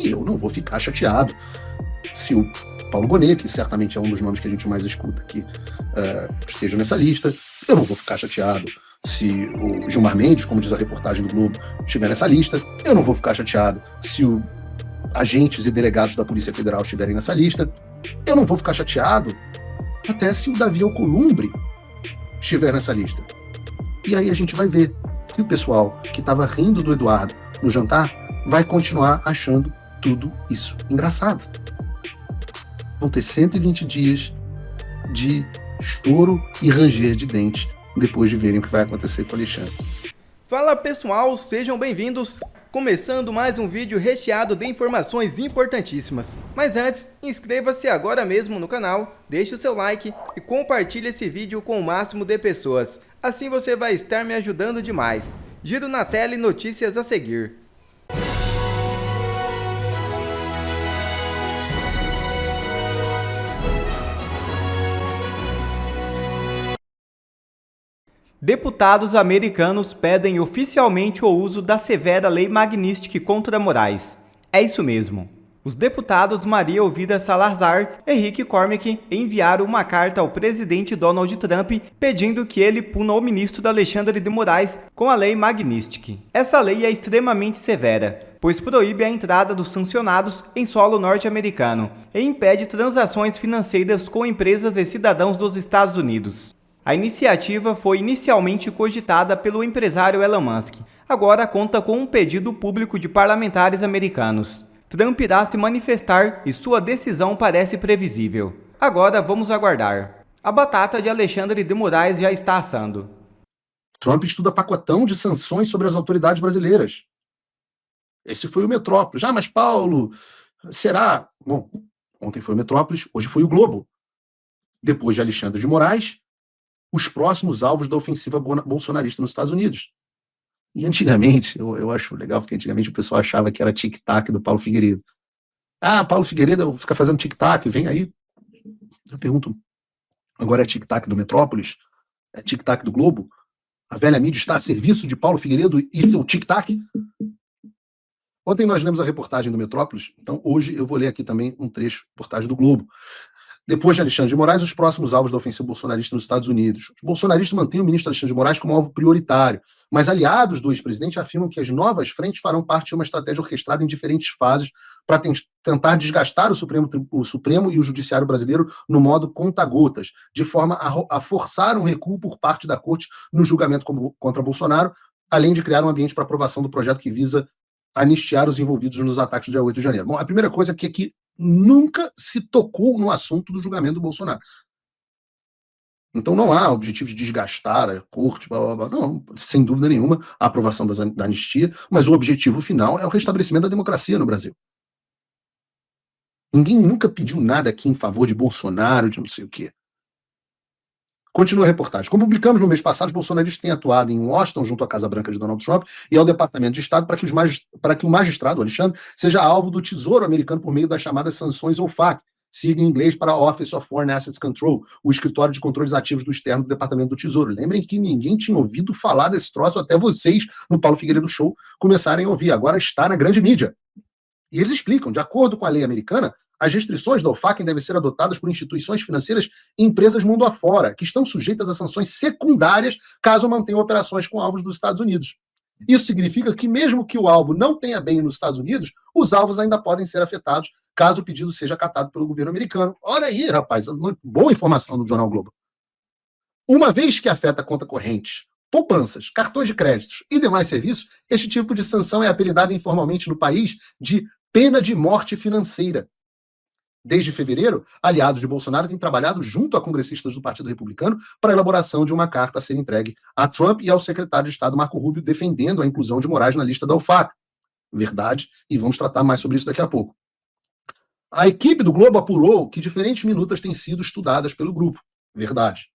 E eu não vou ficar chateado se o Paulo Bonet, que certamente é um dos nomes que a gente mais escuta aqui, esteja nessa lista. Eu não vou ficar chateado se o Gilmar Mendes, como diz a reportagem do Globo, estiver nessa lista. Eu não vou ficar chateado se os agentes e delegados da Polícia Federal estiverem nessa lista. Eu não vou ficar chateado até se o Davi Alcolumbre estiver nessa lista. E aí a gente vai ver se o pessoal que estava rindo do Eduardo no jantar vai continuar achando tudo isso engraçado. Vão ter 120 dias de choro e ranger de dentes depois de verem o que vai acontecer com o Alexandre. Fala pessoal, sejam bem-vindos. Começando mais um vídeo recheado de informações importantíssimas. Mas antes, inscreva-se agora mesmo no canal, deixe o seu like e compartilhe esse vídeo com o máximo de pessoas. Assim você vai estar me ajudando demais. Giro na tela e notícias a seguir. Deputados americanos pedem oficialmente o uso da severa Lei Magnitsky contra Moraes. É isso mesmo. Os deputados Maria Elvira Salazar e Rick Cormack enviaram uma carta ao presidente Donald Trump pedindo que ele puna o ministro Alexandre de Moraes com a Lei Magnitsky. Essa lei é extremamente severa, pois proíbe a entrada dos sancionados em solo norte-americano e impede transações financeiras com empresas e cidadãos dos Estados Unidos. A iniciativa foi inicialmente cogitada pelo empresário Elon Musk. Agora conta com um pedido público de parlamentares americanos. Trump irá se manifestar e sua decisão parece previsível. Agora vamos aguardar. A batata de Alexandre de Moraes já está assando. Trump estuda pacotão de sanções sobre as autoridades brasileiras. Esse foi o Metrópolis. Mas Paulo, será? Bom, ontem foi o Metrópolis, hoje foi o Globo. Depois de Alexandre de Moraes, os próximos alvos da ofensiva bolsonarista nos Estados Unidos. E antigamente, eu acho legal, porque antigamente o pessoal achava que era tic-tac do Paulo Figueiredo. Paulo Figueiredo fica fazendo tic-tac, vem aí. Eu pergunto, agora é tic-tac do Metrópolis? É tic-tac do Globo? A velha mídia está a serviço de Paulo Figueiredo e seu tic-tac? Ontem nós lemos a reportagem do Metrópolis, então hoje eu vou ler aqui também um trecho da reportagem do Globo. Depois de Alexandre de Moraes, os próximos alvos da ofensiva bolsonarista nos Estados Unidos. Os bolsonaristas mantêm o ministro Alexandre de Moraes como alvo prioritário, mas aliados do ex-presidente afirmam que as novas frentes farão parte de uma estratégia orquestrada em diferentes fases para tentar desgastar o Supremo e o Judiciário brasileiro no modo conta-gotas, de forma a forçar um recuo por parte da Corte no julgamento contra Bolsonaro, além de criar um ambiente para aprovação do projeto que visa anistiar os envolvidos nos ataques do dia 8 de janeiro. Bom, a primeira coisa é que nunca se tocou no assunto do julgamento do Bolsonaro. Então não há objetivo de desgastar a corte, blá, blá, blá. Não, sem dúvida nenhuma, a aprovação da anistia, mas o objetivo final é o restabelecimento da democracia no Brasil. Ninguém nunca pediu nada aqui em favor de Bolsonaro, de não sei o quê. Continua a reportagem. Como publicamos no mês passado, os bolsonaristas têm atuado em Washington, junto à Casa Branca de Donald Trump e ao Departamento de Estado, para que o magistrado, Alexandre, seja alvo do Tesouro americano por meio das chamadas sanções OFAC, sigla em inglês para Office of Foreign Assets Control, o escritório de controles ativos do externo do Departamento do Tesouro. Lembrem que ninguém tinha ouvido falar desse troço até vocês, no Paulo Figueiredo Show, começarem a ouvir. Agora está na grande mídia. E eles explicam, de acordo com a lei americana, as restrições da OFAC devem ser adotadas por instituições financeiras e empresas mundo afora, que estão sujeitas a sanções secundárias caso mantenham operações com alvos dos Estados Unidos. Isso significa que, mesmo que o alvo não tenha bem nos Estados Unidos, os alvos ainda podem ser afetados caso o pedido seja acatado pelo governo americano. Olha aí, rapaz, boa informação do Jornal Globo. Uma vez que afeta conta correntes, poupanças, cartões de créditos e demais serviços, este tipo de sanção é apelidada informalmente no país de pena de morte financeira. Desde fevereiro, aliados de Bolsonaro têm trabalhado junto a congressistas do Partido Republicano para a elaboração de uma carta a ser entregue a Trump e ao secretário de Estado Marco Rubio, defendendo a inclusão de Moraes na lista da OFAC. Verdade, e vamos tratar mais sobre isso daqui a pouco. A equipe do Globo apurou que diferentes minutas têm sido estudadas pelo grupo. Verdade.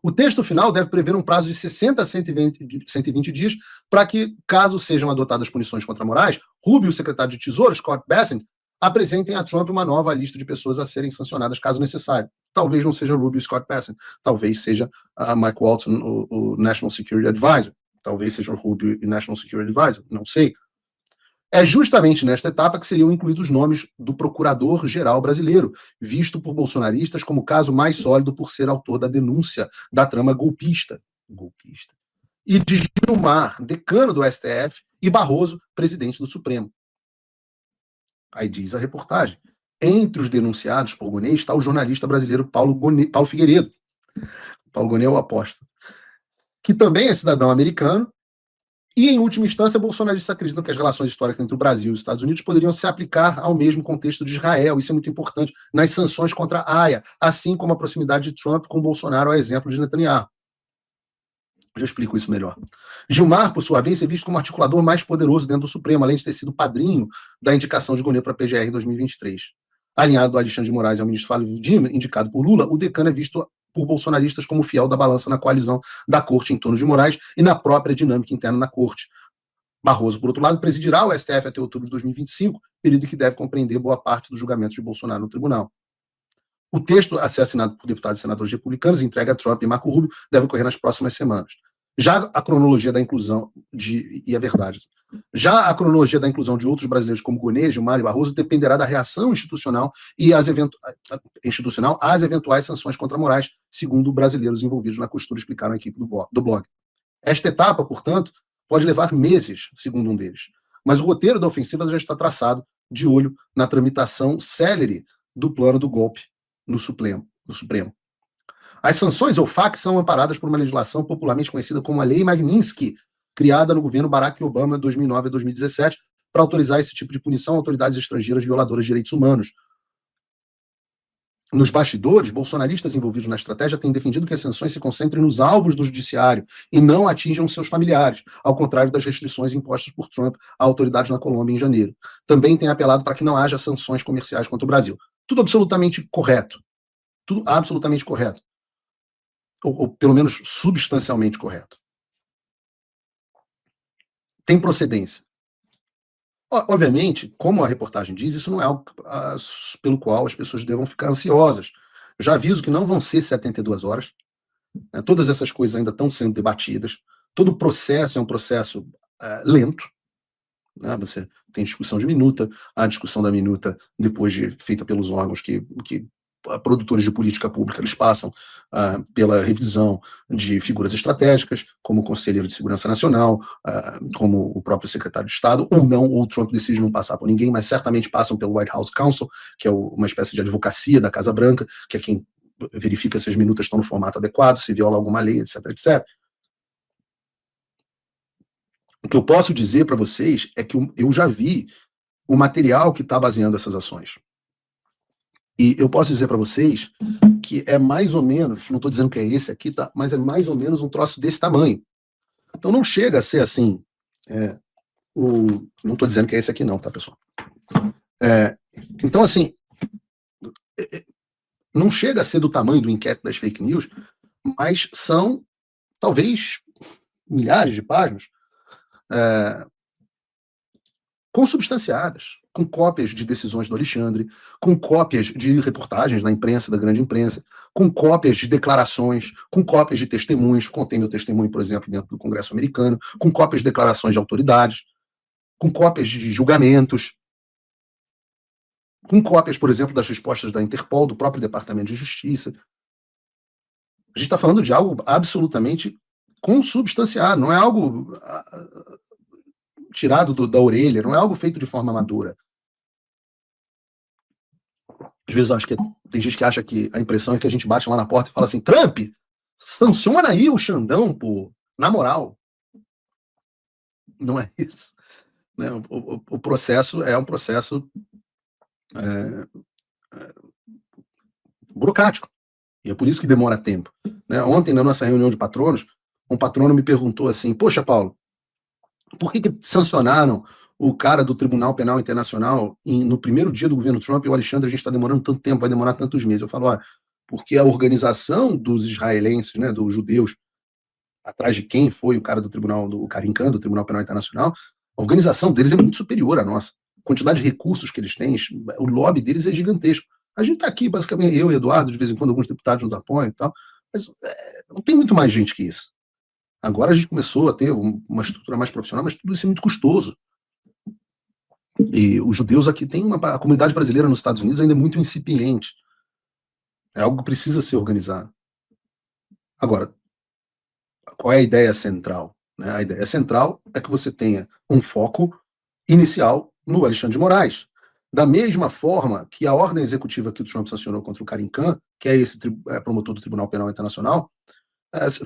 O texto final deve prever um prazo de 60 a 120 dias para que, caso sejam adotadas punições contra Moraes, Rubio e o secretário de Tesouro, Scott Bessent, apresentem a Trump uma nova lista de pessoas a serem sancionadas caso necessário. Talvez não seja Rubio e Scott Bessent, talvez seja Mike Waltz, o National Security Advisor, talvez seja o Rubio e National Security Advisor, não sei. É justamente nesta etapa que seriam incluídos os nomes do procurador-geral brasileiro, visto por bolsonaristas como o caso mais sólido por ser autor da denúncia da trama golpista, e de Gilmar, decano do STF, e Barroso, presidente do Supremo. Aí diz a reportagem. Entre os denunciados por Gonê está o jornalista brasileiro Paulo Figueiredo. Paulo Gonê é o apóstolo, que também é cidadão americano. E, em última instância, bolsonaristas acreditam que as relações históricas entre o Brasil e os Estados Unidos poderiam se aplicar ao mesmo contexto de Israel, isso é muito importante, nas sanções contra a Haia, assim como a proximidade de Trump com Bolsonaro, ao exemplo de Netanyahu. Já explico isso melhor. Gilmar, por sua vez, é visto como o articulador mais poderoso dentro do Supremo, além de ter sido padrinho da indicação de Gonê para a PGR em 2023. Alinhado ao Alexandre de Moraes e ao ministro Flávio Dino, indicado por Lula, o decano é visto por bolsonaristas como fiel da balança na coalizão da corte em torno de Moraes e na própria dinâmica interna na corte. Barroso, por outro lado, presidirá o STF até outubro de 2025, período que deve compreender boa parte dos julgamentos de Bolsonaro no tribunal. O texto a ser assinado por deputados e senadores republicanos, entregue a Trump e Marco Rubio, deve ocorrer nas próximas semanas. Já a cronologia da inclusão Já a cronologia da inclusão de outros brasileiros como Gonê, Gilmar e Barroso dependerá da reação institucional às eventuais sanções contra Moraes, segundo brasileiros envolvidos na costura explicaram a equipe do blog. Esta etapa, portanto, pode levar meses, segundo um deles. Mas o roteiro da ofensiva já está traçado, de olho na tramitação célere do plano do golpe no Supremo. As sanções ou FAQ são amparadas por uma legislação popularmente conhecida como a Lei Magnitsky, criada no governo Barack Obama de 2009 a 2017, para autorizar esse tipo de punição a autoridades estrangeiras violadoras de direitos humanos. Nos bastidores, bolsonaristas envolvidos na estratégia têm defendido que as sanções se concentrem nos alvos do judiciário e não atinjam seus familiares, ao contrário das restrições impostas por Trump a autoridades na Colômbia em janeiro. Também tem apelado para que não haja sanções comerciais contra o Brasil. Tudo absolutamente correto. Tudo absolutamente correto. Ou pelo menos substancialmente correto. Tem procedência. Obviamente, como a reportagem diz, isso não é algo pelo qual as pessoas devam ficar ansiosas. Já aviso que não vão ser 72 horas. Né? Todas essas coisas ainda estão sendo debatidas. Todo o processo é um processo lento. Né? Você tem discussão de minuta, a discussão da minuta, depois feita pelos órgãos que produtores de política pública, eles passam pela revisão de figuras estratégicas, como o Conselheiro de Segurança Nacional, como o próprio secretário de Estado, ou não, ou o Trump decide não passar por ninguém, mas certamente passam pelo White House Counsel, que é uma espécie de advocacia da Casa Branca, que é quem verifica se as minutas estão no formato adequado, se viola alguma lei, etc, etc. O que eu posso dizer para vocês é que eu já vi o material que está baseando essas ações. E eu posso dizer para vocês que é mais ou menos, não estou dizendo que é esse aqui, tá? Mas é mais ou menos um troço desse tamanho. Então não chega a ser assim. Não estou dizendo que é esse aqui não, tá, pessoal? Então, assim, não chega a ser do tamanho do inquérito das fake news, mas são, talvez, milhares de páginas consubstanciadas, com cópias de decisões do Alexandre, com cópias de reportagens na imprensa, da grande imprensa, com cópias de declarações, com cópias de testemunhos, contém meu testemunho, por exemplo, dentro do Congresso americano, com cópias de declarações de autoridades, com cópias de julgamentos, com cópias, por exemplo, das respostas da Interpol, do próprio Departamento de Justiça. A gente está falando de algo absolutamente consubstanciado, não é algo tirado da orelha, não é algo feito de forma madura. Às vezes acho que tem gente que acha que a impressão é que a gente bate lá na porta e fala assim: Trump, sanciona aí o Xandão, pô, na moral. Não é isso. Né? O processo é um processo burocrático. E é por isso que demora tempo. Né? Ontem, na nossa reunião de patronos, um patrono me perguntou assim: poxa, Paulo, por que sancionaram o cara do Tribunal Penal Internacional no primeiro dia do governo Trump e o Alexandre, a gente está demorando tanto tempo, vai demorar tantos meses? Eu falo, porque a organização dos israelenses, né, dos judeus, atrás de quem foi o cara do Tribunal, o Karim Khan, do Tribunal Penal Internacional, a organização deles é muito superior à nossa. A quantidade de recursos que eles têm, o lobby deles é gigantesco. A gente está aqui, basicamente, eu e Eduardo, de vez em quando alguns deputados nos apoiam e tal, mas não tem muito mais gente que isso. Agora a gente começou a ter uma estrutura mais profissional, mas tudo isso é muito custoso. E os judeus aqui têm a comunidade brasileira nos Estados Unidos ainda é muito incipiente. É algo que precisa ser organizado. Agora, qual é a ideia central? Né? A ideia central é que você tenha um foco inicial no Alexandre de Moraes. Da mesma forma que a ordem executiva que o Trump sancionou contra o Karim Khan, que é esse promotor do Tribunal Penal Internacional,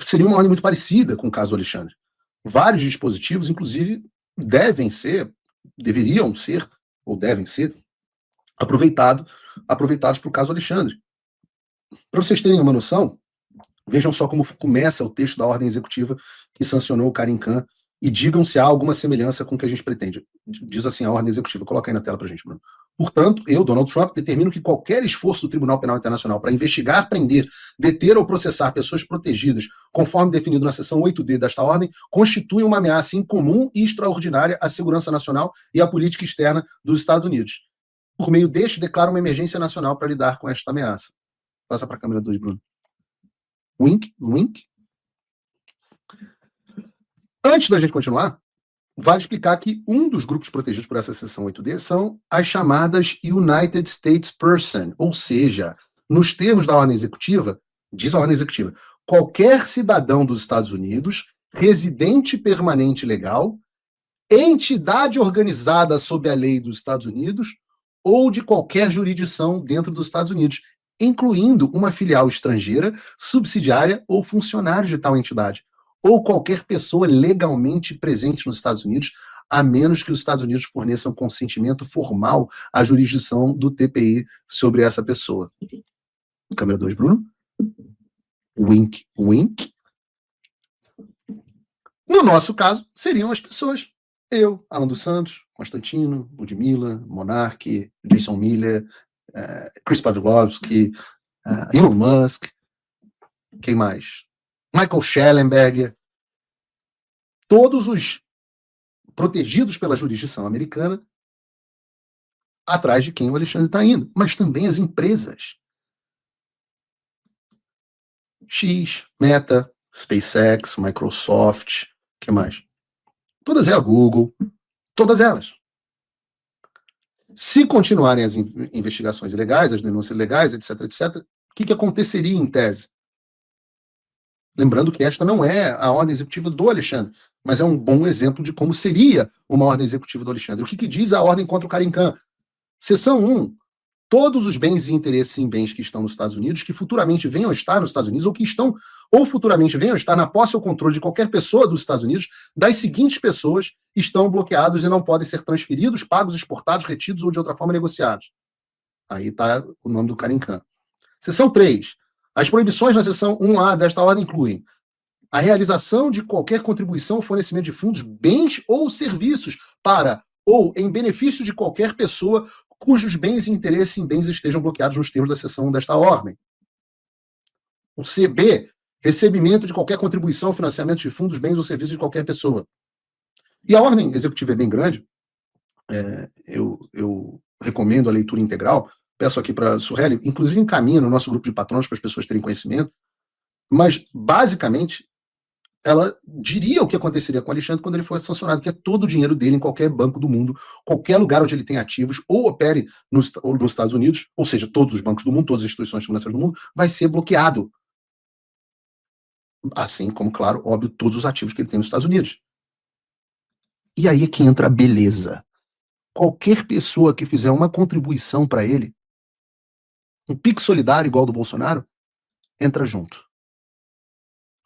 seria uma ordem muito parecida com o caso do Alexandre. Vários dispositivos, inclusive, deveriam ser, ou devem ser, aproveitados para o caso Alexandre. Para vocês terem uma noção, vejam só como começa o texto da ordem executiva que sancionou o Karim Khan e digam se há alguma semelhança com o que a gente pretende. Diz assim a ordem executiva, coloca aí na tela para a gente, Bruno. Portanto, eu, Donald Trump, determino que qualquer esforço do Tribunal Penal Internacional para investigar, prender, deter ou processar pessoas protegidas, conforme definido na seção 8D desta ordem, constitui uma ameaça incomum e extraordinária à segurança nacional e à política externa dos Estados Unidos. Por meio deste, declara uma emergência nacional para lidar com esta ameaça. Passa para a câmera 2, Bruno. Wink, wink. Antes da gente continuar, vale explicar que um dos grupos protegidos por essa seção 8D são as chamadas United States Person, ou seja, nos termos da ordem executiva, diz a ordem executiva, qualquer cidadão dos Estados Unidos, residente permanente legal, entidade organizada sob a lei dos Estados Unidos ou de qualquer jurisdição dentro dos Estados Unidos, incluindo uma filial estrangeira, subsidiária ou funcionário de tal entidade, ou qualquer pessoa legalmente presente nos Estados Unidos, a menos que os Estados Unidos forneçam consentimento formal à jurisdição do TPI sobre essa pessoa. Câmera 2, Bruno. Wink, wink. No nosso caso, seriam as pessoas. Eu, Alan dos Santos, Constantino, Ludmilla, Monark, Jason Miller, Chris Pavlovski, Elon Musk, quem mais? Michael Schellenberger, todos os protegidos pela jurisdição americana, atrás de quem o Alexandre está indo, mas também as empresas. X, Meta, SpaceX, Microsoft, que mais? Todas elas, Google, todas elas. Se continuarem as investigações ilegais, as denúncias ilegais, etc., etc., o que aconteceria em tese? Lembrando que esta não é a ordem executiva do Alexandre, mas é um bom exemplo de como seria uma ordem executiva do Alexandre. O que diz a ordem contra o Karim Khan? Seção 1. Todos os bens e interesses em bens que estão nos Estados Unidos, que futuramente venham a estar nos Estados Unidos, ou que estão, ou futuramente venham a estar na posse ou controle de qualquer pessoa dos Estados Unidos, das seguintes pessoas estão bloqueados e não podem ser transferidos, pagos, exportados, retidos ou de outra forma negociados. Aí está o nome do Karim Khan. Seção 3. As proibições na seção 1A desta ordem incluem a realização de qualquer contribuição ou fornecimento de fundos, bens ou serviços para ou em benefício de qualquer pessoa cujos bens e interesses em bens estejam bloqueados nos termos da seção 1 desta ordem. O CB, recebimento de qualquer contribuição, financiamento de fundos, bens ou serviços de qualquer pessoa. E a ordem executiva é bem grande, eu recomendo a leitura integral, peço aqui para a Surreli, inclusive encaminha no nosso grupo de patrões para as pessoas terem conhecimento, mas basicamente ela diria o que aconteceria com o Alexandre quando ele for sancionado, que é todo o dinheiro dele em qualquer banco do mundo, qualquer lugar onde ele tem ativos, ou opere nos Estados Unidos, ou seja, todos os bancos do mundo, todas as instituições financeiras do mundo, vai ser bloqueado. Assim como, claro, óbvio, todos os ativos que ele tem nos Estados Unidos. E aí é que entra a beleza. Qualquer pessoa que fizer uma contribuição para ele, um Pix solidário igual do Bolsonaro, entra junto.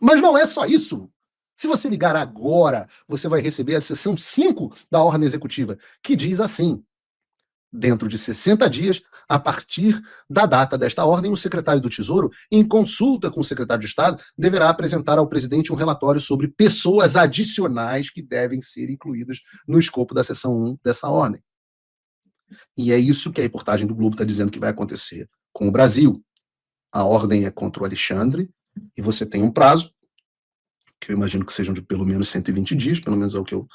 Mas não é só isso. Se você ligar agora, você vai receber a seção 5 da ordem executiva, que diz assim: dentro de 60 dias, a partir da data desta ordem, o secretário do Tesouro, em consulta com o secretário de Estado, deverá apresentar ao presidente um relatório sobre pessoas adicionais que devem ser incluídas no escopo da seção 1 dessa ordem. E é isso que a reportagem do Globo está dizendo que vai acontecer com o Brasil. A ordem é contra o Alexandre, e você tem um prazo, que eu imagino que sejam de pelo menos 120 dias, pelo menos é o que eu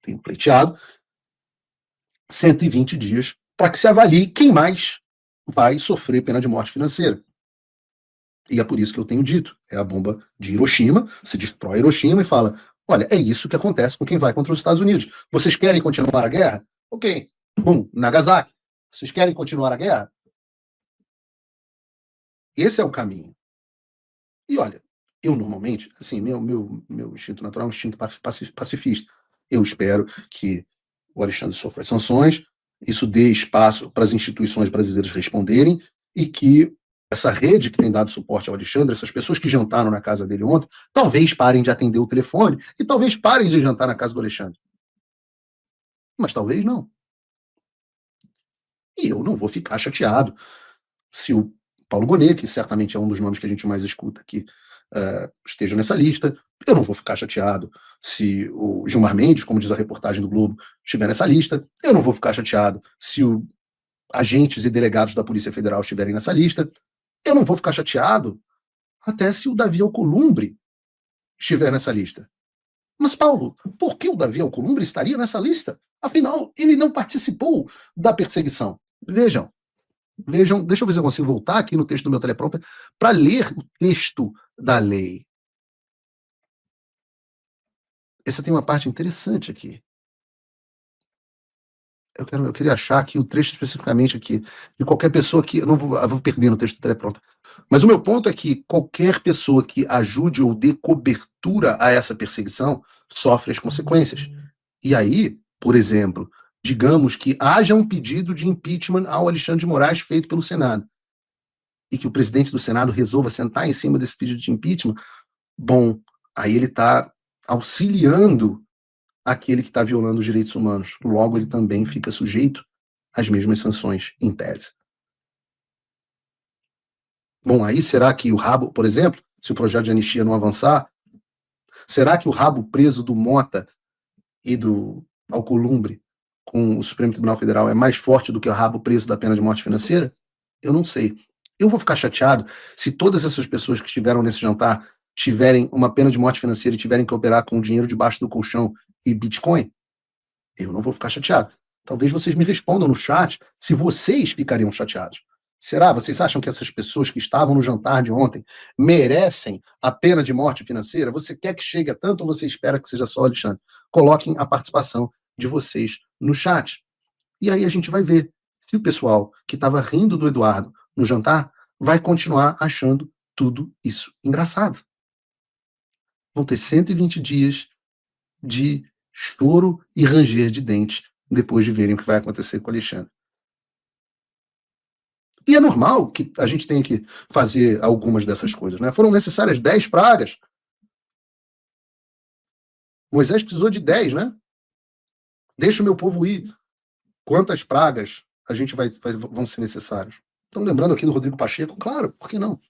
tenho pleiteado, 120 dias, para que se avalie quem mais vai sofrer pena de morte financeira. E é por isso que eu tenho dito, é a bomba de Hiroshima, se destrói Hiroshima e fala, olha, é isso que acontece com quem vai contra os Estados Unidos. Vocês querem continuar a guerra? Ok. Bom, Nagasaki. Vocês querem continuar a guerra? Esse é o caminho. E olha, eu normalmente, assim, meu instinto natural é um instinto pacifista. Eu espero que o Alexandre sofra as sanções, isso dê espaço para as instituições brasileiras responderem e que essa rede que tem dado suporte ao Alexandre, essas pessoas que jantaram na casa dele ontem, talvez parem de atender o telefone e talvez parem de jantar na casa do Alexandre. Mas talvez não. E eu não vou ficar chateado se o Paulo Bonet, que certamente é um dos nomes que a gente mais escuta aqui, esteja nessa lista. Eu não vou ficar chateado se o Gilmar Mendes, como diz a reportagem do Globo, estiver nessa lista. Eu não vou ficar chateado se os agentes e delegados da Polícia Federal estiverem nessa lista. Eu não vou ficar chateado até se o Davi Alcolumbre estiver nessa lista. Mas, Paulo, por que o Davi Alcolumbre estaria nessa lista? Afinal, ele não participou da perseguição. Vejam, deixa eu ver se eu consigo voltar aqui no texto do meu teleprompter para ler o texto da lei. Essa tem uma parte interessante aqui. Eu queria achar aqui o trecho especificamente aqui, de qualquer pessoa que. Eu vou perder no texto do teleprompter. Mas o meu ponto é que qualquer pessoa que ajude ou dê cobertura a essa perseguição sofre as consequências. E aí, por exemplo, digamos que haja um pedido de impeachment ao Alexandre de Moraes feito pelo Senado, e que o presidente do Senado resolva sentar em cima desse pedido de impeachment, bom, aí ele está auxiliando aquele que está violando os direitos humanos. Logo, ele também fica sujeito às mesmas sanções, em tese. Bom, aí será que o rabo, por exemplo, se o projeto de anistia não avançar, será que o rabo preso do Mota e do Alcolumbre com o Supremo Tribunal Federal é mais forte do que o rabo preso da pena de morte financeira? Eu não sei. Eu vou ficar chateado se todas essas pessoas que estiveram nesse jantar tiverem uma pena de morte financeira e tiverem que operar com o dinheiro debaixo do colchão e Bitcoin. Eu não vou ficar chateado. Talvez vocês me respondam no chat se vocês ficariam chateados. Será? Vocês acham que essas pessoas que estavam no jantar de ontem merecem a pena de morte financeira? Você quer que chegue a tanto ou você espera que seja só o Alexandre? Coloquem a participação de vocês no chat. E aí a gente vai ver se o pessoal que estava rindo do Eduardo no jantar vai continuar achando tudo isso engraçado. Vão ter 120 dias de choro e ranger de dentes depois de verem o que vai acontecer com o Alexandre. E é normal que a gente tenha que fazer algumas dessas coisas, né? Foram necessárias 10 pragas. Moisés precisou de 10, né? Deixa o meu povo ir. Quantas pragas a gente vão ser necessárias? Estão lembrando aqui do Rodrigo Pacheco? Claro, por que não?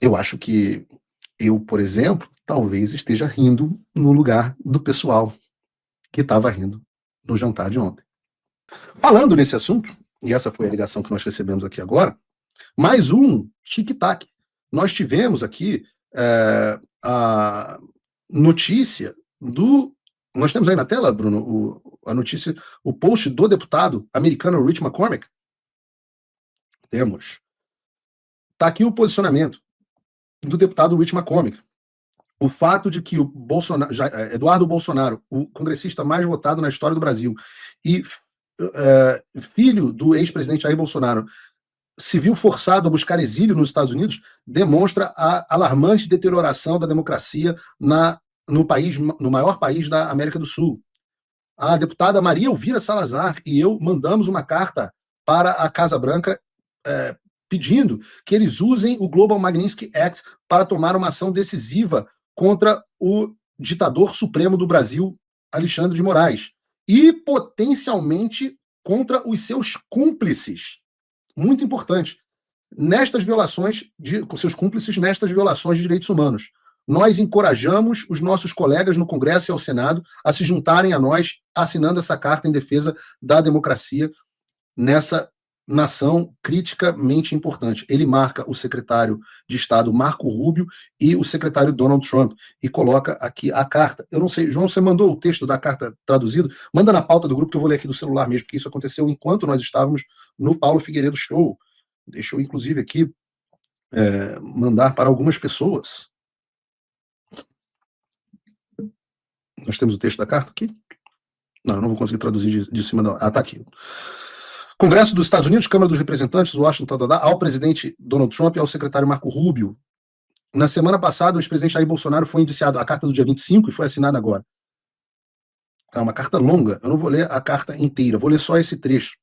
Eu acho que eu, por exemplo, talvez esteja rindo no lugar do pessoal que estava rindo no jantar de ontem. Falando nesse assunto, e essa foi a ligação que nós recebemos aqui agora, mais um tic-tac. Nós tivemos aqui a notícia do. Nós temos aí na tela, Bruno, a notícia, o post do deputado americano Rich McCormick. Temos. Está aqui o posicionamento do deputado Rich McCormick. O fato de que o Eduardo Bolsonaro, o congressista mais votado na história do Brasil, e filho do ex-presidente Jair Bolsonaro, se viu forçado a buscar exílio nos Estados Unidos, demonstra a alarmante deterioração da democracia no maior país da América do Sul. A deputada Maria Elvira Salazar e eu mandamos uma carta para a Casa Branca pedindo que eles usem o Global Magnitsky Act para tomar uma ação decisiva contra o ditador supremo do Brasil, Alexandre de Moraes, e potencialmente contra os seus cúmplices. Muito importante. Nestas violações, com seus cúmplices nestas violações de direitos humanos. Nós encorajamos os nossos colegas no Congresso e ao Senado a se juntarem a nós, assinando essa carta em defesa da democracia nessa nação criticamente importante. Ele marca o secretário de Estado Marco Rubio e o secretário Donald Trump e coloca aqui a carta. Eu não sei, João, você mandou o texto da carta traduzido? Manda na pauta do grupo que eu vou ler aqui do celular mesmo, porque isso aconteceu enquanto nós estávamos no Paulo Figueiredo Show. Deixa eu, inclusive, aqui mandar para algumas pessoas. Nós temos o texto da carta aqui? Não, eu não vou conseguir traduzir de cima da... Ah, tá aqui. Congresso dos Estados Unidos, Câmara dos Representantes, Washington, ao presidente Donald Trump e ao secretário Marco Rubio. Na semana passada, o ex-presidente Jair Bolsonaro foi indiciado, a carta do dia 25, e foi assinada agora. É uma carta longa, eu não vou ler a carta inteira, vou ler só esse trecho.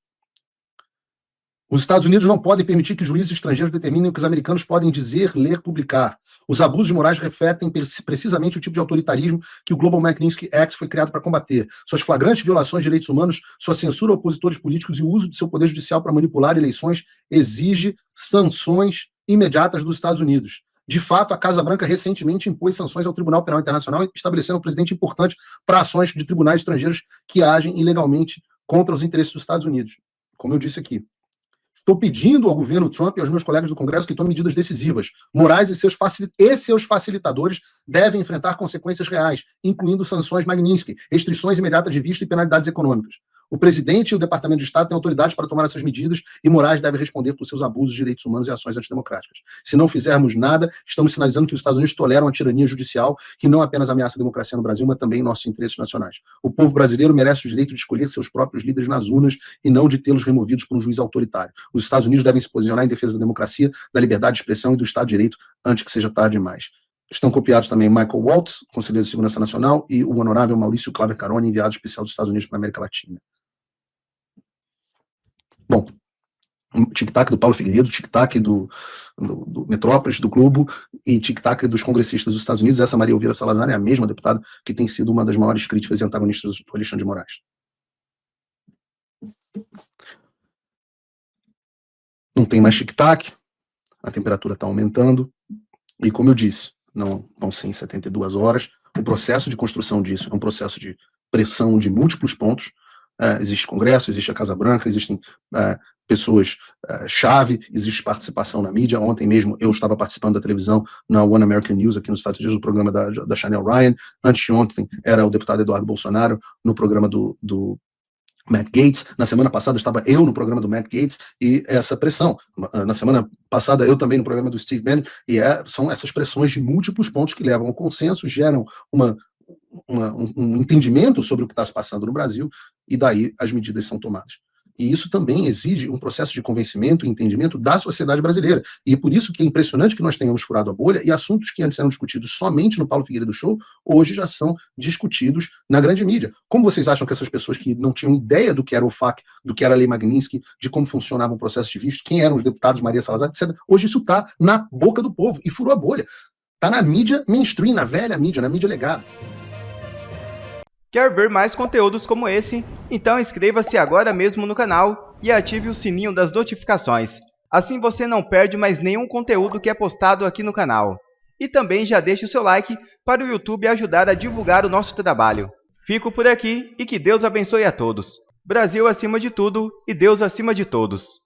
Os Estados Unidos não podem permitir que juízes estrangeiros determinem o que os americanos podem dizer, ler, publicar. Os abusos morais refletem precisamente o tipo de autoritarismo que o Global Magnitsky Act foi criado para combater. Suas flagrantes violações de direitos humanos, sua censura a opositores políticos e o uso de seu poder judicial para manipular eleições exige sanções imediatas dos Estados Unidos. De fato, a Casa Branca recentemente impôs sanções ao Tribunal Penal Internacional, estabelecendo um precedente importante para ações de tribunais estrangeiros que agem ilegalmente contra os interesses dos Estados Unidos. Como eu disse aqui. Estou pedindo ao governo Trump e aos meus colegas do Congresso que tomem medidas decisivas. Moraes e seus facilitadores devem enfrentar consequências reais, incluindo sanções Magnitsky, restrições imediatas de visto e penalidades econômicas. O presidente e o Departamento de Estado têm autoridade para tomar essas medidas e Moraes deve responder por seus abusos de direitos humanos e ações antidemocráticas. Se não fizermos nada, estamos sinalizando que os Estados Unidos toleram a tirania judicial que não apenas ameaça a democracia no Brasil, mas também nossos interesses nacionais. O povo brasileiro merece o direito de escolher seus próprios líderes nas urnas e não de tê-los removidos por um juiz autoritário. Os Estados Unidos devem se posicionar em defesa da democracia, da liberdade de expressão e do Estado de Direito antes que seja tarde demais. Estão copiados também Michael Waltz, conselheiro de Segurança Nacional, e o honorável Maurício Claver Carone, enviado especial dos Estados Unidos para a América Latina. Bom, tic-tac do Paulo Figueiredo, tic-tac do Metrópolis, do Globo, e tic-tac dos congressistas dos Estados Unidos. Essa Maria Elvira Salazar é a mesma deputada que tem sido uma das maiores críticas e antagonistas do Alexandre de Moraes. Não tem mais tic-tac, a temperatura está aumentando, e como eu disse, não vão ser em 72 horas. O processo de construção disso é um processo de pressão de múltiplos pontos. Existe Congresso, existe a Casa Branca, existem pessoas-chave, existe participação na mídia. Ontem mesmo eu estava participando da televisão na One American News aqui nos Estados Unidos, no programa da Chanel Ryan. Antes de ontem era o deputado Eduardo Bolsonaro no programa do Matt Gaetz. Na semana passada estava eu no programa do Matt Gaetz, e essa pressão. Na semana passada eu também no programa do Steve Bannon, e são essas pressões de múltiplos pontos que levam ao consenso, geram um entendimento sobre o que está se passando no Brasil, e daí as medidas são tomadas. E isso também exige um processo de convencimento e entendimento da sociedade brasileira. E é por isso que é impressionante que nós tenhamos furado a bolha, e assuntos que antes eram discutidos somente no Paulo Figueiredo Show, hoje já são discutidos na grande mídia. Como vocês acham que essas pessoas que não tinham ideia do que era o FAC, do que era a Lei Magnitsky, de como funcionava o processo de visto, quem eram os deputados, Maria Salazar, etc., hoje isso está na boca do povo, e furou a bolha. Está na mídia mainstream, na velha mídia, na mídia legada. Quer ver mais conteúdos como esse? Então inscreva-se agora mesmo no canal e ative o sininho das notificações. Assim você não perde mais nenhum conteúdo que é postado aqui no canal. E também já deixe o seu like para o YouTube ajudar a divulgar o nosso trabalho. Fico por aqui e que Deus abençoe a todos. Brasil acima de tudo e Deus acima de todos.